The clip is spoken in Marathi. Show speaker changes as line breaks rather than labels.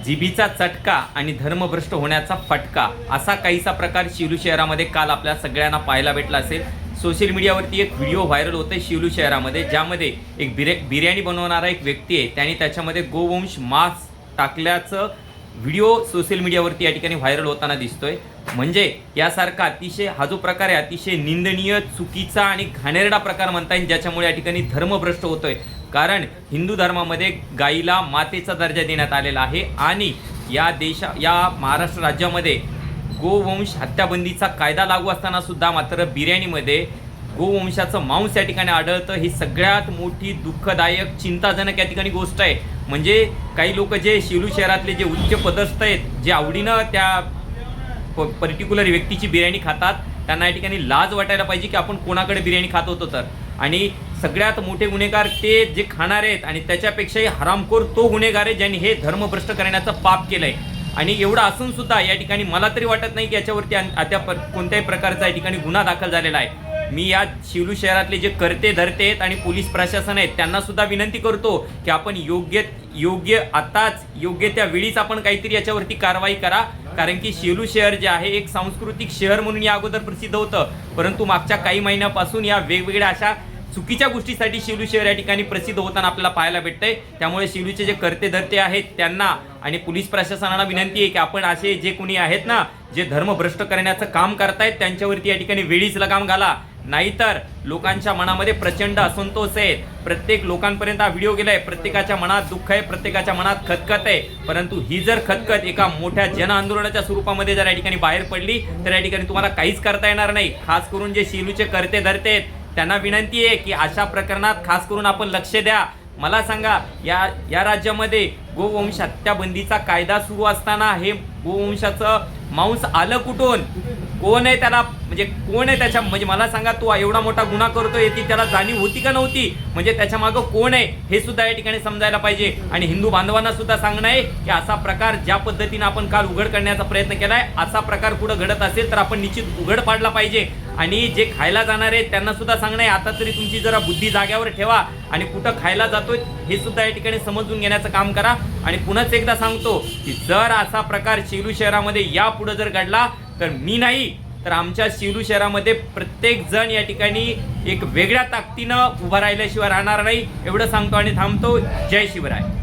जिभीचा चटका आणि धर्मभ्रष्ट होण्याचा फटका असा काहीसा प्रकार शिवलू शहरामध्ये काल आपल्या सगळ्यांना पाहायला भेटला असेल। सोशल मीडियावरती एक व्हिडिओ व्हायरल होतोय शिवलू शहरामध्ये, ज्यामध्ये एक बिर्याणी बनवणारा एक व्यक्ती आहे, त्याने त्याच्यामध्ये गोवंश मांस टाकल्याचं व्हिडिओ सोशल मीडियावरती या ठिकाणी व्हायरल होताना दिसतोय। म्हणजे यासारखा अतिशय हा जो प्रकार आहे अतिशय निंदनीय, चुकीचा आणि घाणेरडा प्रकार म्हणता येईल, ज्याच्यामुळे या ठिकाणी धर्मभ्रष्ट होतोय। कारण हिंदू धर्मामध्ये गायीला मातेचा दर्जा देण्यात आलेला आहे आणि या महाराष्ट्र राज्यामध्ये गोवंश हत्याबंदीचा कायदा लागू असताना सुद्धा मात्र बिर्याणीमध्ये गोवंशाचं मांस या ठिकाणी आढळतं। ही सगळ्यात मोठी दुःखदायक, चिंताजनक या ठिकाणी गोष्ट आहे। म्हणजे काही लोक जे शिवलू शहरातले जे उच्च पदस्थ आहेत, जे आवडीनं त्या पर्टिक्युलर व्यक्तीची बिर्याणी खातात, त्यांना या ठिकाणी लाज वाटायला पाहिजे की आपण कोणाकडे बिर्याणी खात होतो तर। आणि सगळ्यात मोठे गुन्हेगार ते जे खाणार आहेत आणि त्याच्यापेक्षाही हरामखोर तो गुन्हेगार आहे ज्यांनी हे धर्मभ्रष्ट करण्याचं पाप केलंय। आणि एवढं असून सुद्धा या ठिकाणी मला तरी वाटत नाही की याच्यावरती कोणत्याही प्रकारचा या ठिकाणी गुन्हा दाखल झालेला आहे। मी या शिवलू शहरातले जे करते धरते आहेत आणि पोलीस प्रशासन आहेत त्यांना सुद्धा विनंती करतो की आपण आताच योग्य त्या वेळीच आपण काहीतरी याच्यावरती कारवाई करा। कारण की शिवलू शहर जे आहे एक सांस्कृतिक शहर म्हणून या अगोदर प्रसिद्ध होतं, परंतु मागच्या काही महिन्यापासून या वेगवेगळ्या अशा चुकीच्या गोष्टीसाठी शिवलू शहर या ठिकाणी प्रसिद्ध होताना आपल्याला पाहायला भेटतंय। त्यामुळे शिवलूचे जे करते धरते आहेत त्यांना आणि पोलीस प्रशासनाला विनंती आहे की आपण असे जे कोणी आहेत ना, जे धर्मभ्रष्ट करण्याचं काम करतायत त्यांच्यावरती या ठिकाणी वेळीच लगाम घाला, नाहीतर लोकांच्या मनामध्ये प्रचंड असंतोष आहे। प्रत्येक लोकांपर्यंत हा व्हिडिओ गेलाय, प्रत्येकाच्या मनात दुःख आहे, प्रत्येकाच्या मनात खतखत आहे। परंतु ही जर खतखत एका मोठ्या जन आंदोलनाच्या स्वरूपामध्ये जर या ठिकाणी बाहेर पडली तर या ठिकाणी तुम्हाला काहीच करता येणार नाही। खास करून जे शिवलूचे करते धरते आहेत त्यांना विनंती आहे की अशा प्रकरणात खास करून आपण लक्ष द्या। मला सांगा, या राज्यामध्ये गोवंश हत्याबंदीचा कायदा सुरू असताना हे गोवंशाचं मांस आलं कुठून? कोण आहे त्याला, म्हणजे कोण आहे त्याच्या, म्हणजे मला सांगा, तो एवढा मोठा गुन्हा करतोय ती त्याला जाणीव होती का नव्हती? म्हणजे त्याच्या मागं कोण आहे हे सुद्धा या ठिकाणी समजायला पाहिजे। आणि हिंदू बांधवांना सुद्धा सांगणं आहे की असा प्रकार ज्या पद्धतीने आपण काल उघड करण्याचा प्रयत्न केलाय, असा प्रकार पुढे घडत असेल तर आपण निश्चित उघड पाडला पाहिजे। आणि जे खायला जाणार आहेत त्यांना सुद्धा सांगणं आहे, आता तरी तुमची जरा बुद्धी जाग्यावर ठेवा आणि कुठं खायला जातोय हे सुद्धा या ठिकाणी समजून घेण्याचं काम करा। आणि पुन्हाच एकदा सांगतो की जर असा प्रकार शिवलू शहरामध्ये यापुढे जर घडला तर मी नाही तर आमच्या शिवलू शहरामध्ये प्रत्येक जण या ठिकाणी एक वेगळ्या ताकदीनं उभा राहिल्याशिवाय राहणार नाही, एवढं सांगतो आणि थांबतो। जय शिवराय।